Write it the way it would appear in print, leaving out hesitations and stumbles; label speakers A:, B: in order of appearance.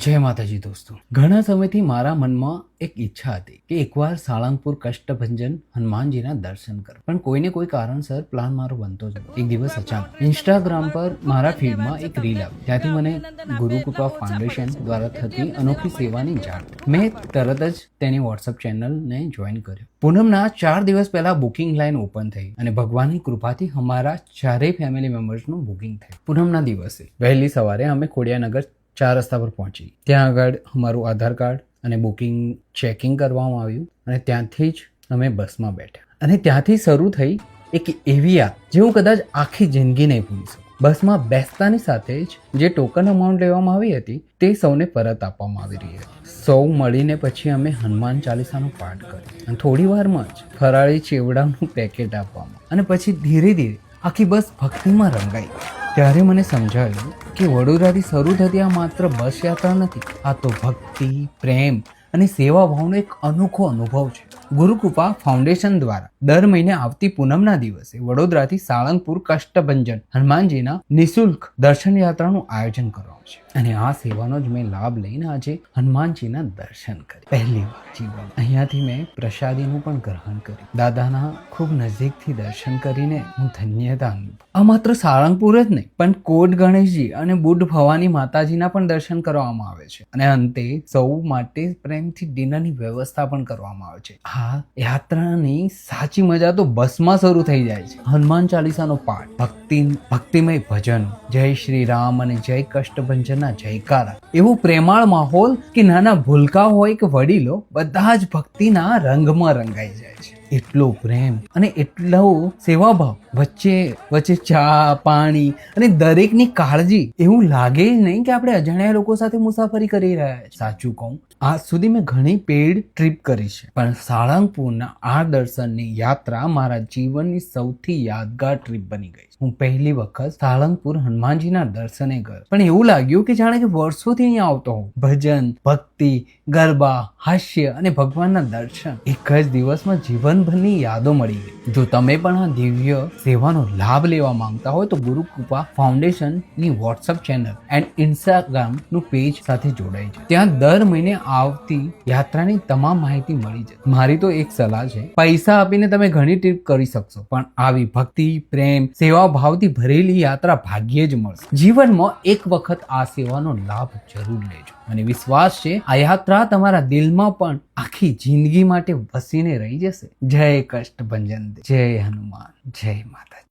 A: જય માતાજી દોસ્તો, ઘણા સમયથી મારા મનમાં એક ઈચ્છા હતી કે એકવાર સાળંગપુર કષ્ટભંજન હનુમાનજીના દર્શન કરું, પણ કોઈને કોઈ કારણસર પ્લાન મારો બનતો જ નહોતો. એક દિવસ અચાનક ઇન્સ્ટાગ્રામ પર મારા ફીડમાં એક રીલ આવી. ત્યાંથી મને ગુરુકૃપા ફાઉન્ડેશન દ્વારા થતી અનોખી સેવાની જાણ. મેં તરત જ તેની વોટ્સઅપ ચેનલને જોઈન કર્યો. પૂનમના 4 દિવસ પહેલા બુકિંગ લાઈન ઓપન થઈ અને ભગવાનની કૃપાથી અમારા ચારેય ફેમિલી મેમ્બર્સનું બુકિંગ થયું. પૂનમના દિવસે વહેલી સવારે અમે ખોડિયાનગર 4 રસ્તા પર પહોંચી. ત્યાં આગળ અમારું આધાર કાર્ડ અને બુકિંગ ચેકિંગ કરવામાં આવ્યું અને ત્યાંથી જ અમે બસમાં બેઠા. અને ત્યાંથી શરૂ થઈ એક એવી યાદ જે હું કદાચ આખી જિંદગી નહીં ભૂલી શકું. બસમાં બેસતાની સાથે જ જે ટોકન અમાઉન્ટ લેવામાં આવી હતી તે સૌને પરત આપવામાં આવી રહી હતી. સૌ મળીને પછી અમે હનુમાન ચાલીસાનો પાઠ કર્યો અને થોડી વારમાં જ ફરાળી ચેવડાનું પેકેટ આપવામાં અને પછી ધીરે ધીરે આખી બસ ભક્તિમાં રંગાઈ. ત્યારે મને સમજાયું કે વડોદરાથી શરૂ થતી આ માત્ર બસ યાત્રા નથી, આ તો ભક્તિ, પ્રેમ અને સેવા ભાવનો એક અનોખો અનુભવ છે. ગુરુકૃપા ફાઉન્ડેશન દ્વારા દર મહિને આવતી પૂનમના દિવસે વડોદરાથી સાળંગપુર કષ્ટભંજન હનુમાનજીના નિઃશુલ્ક દર્શન યાત્રાનું આયોજન કરવામાં છે અને આ સેવાનો જ મેં લાભ લઈને આજે હનુમાનજીના દર્શન કર્યા. પહેલી વાર જીવન અહીંયાથી મેં પ્રસાદીનું પણ ગ્રહણ કર્યું. દાદાના ખૂબ નજીકથી દર્શન કરીને હું ધન્યતા અનુભવ. આ માત્ર સાળંગપુર જ નહીં પણ કોટ ગણેશજી અને બુદ્ધ ભવાની માતાજીના પણ દર્શન કરવામાં આવે છે અને અંતે સૌ માટે પ્રેમથી ડિનરની વ્યવસ્થા પણ કરવામાં આવે છે. આ યાત્રાની સાચી મજા તો બસમાં શરૂ થઈ જાય છે. હનુમાન ચાલીસાનો પાઠ, ભક્તિમય ભજનો, જય શ્રી રામ અને જય કષ્ટભંજનના જયકારા, એવું પ્રેમાળ માહોલ કે નાના ભૂલકા હોય કે વડીલો બધા જ ભક્તિના રંગમાં રંગાઈ જાય છે. એટલો પ્રેમ અને એટલો સેવાભાવ, વચ્ચે ચા, પાણી અને દરેકની કાળજી. એવું લાગે જ નહીં કે આપણે અજાણ્યા લોકો સાથે મુસાફરી કરી રહ્યા છીએ. સાચું કહું, આજ સુધી મેં ઘણી પેઇડ ટ્રીપ કરી છે, પણ સાળંગપુરના આ દર્શનની યાત્રા મારા જીવનની સૌથી યાદગાર ટ્રીપ બની ગઈ. હું પહેલી વખત સાળંગપુર હનુમાનજીના દર્શને ગયો, પણ એવું લાગ્યું કે જાણે કે વર્ષોથી અહીંયા આવતો હોઉં. ભજન, ભક્તિ, ગરબા, હાસ્ય અને ભગવાનના દર્શન એક જ દિવસમાં જીવનભરની યાદો મળી ગઈ. જો તમે પણ આ દિવ્ય સેવાનો લાભ લેવા માંગતા હોય તો ગુરુકૃપા ફાઉન્ડેશનની વોટ્સઅપ ચેનલ એન્ડ ઇન્સ્ટાગ્રામનું પેજ સાથે જોડાઈ છે. ત્યાં દર મહિને આવતી યાત્રાની તમામ માહિતી મળી જાય. મારી તો એક સલાહ છે, પૈસા આપીને તમે ઘણી ટ્રીપ કરી શકશો, પણ આવી ભક્તિ, પ્રેમ, સેવા ભાવથી ભરેલી યાત્રા ભાગ્યે જ મળશે. જીવનમાં એક વખત આ સેવાનો લાભ જરૂર લેજો. મને વિશ્વાસ છે આ યાત્રા તમારા દિલમાં પણ આખી જિંદગી માટે વસીને રહી જશે. જય કષ્ટભંજન, જય હનુમાન, જય માતાજી.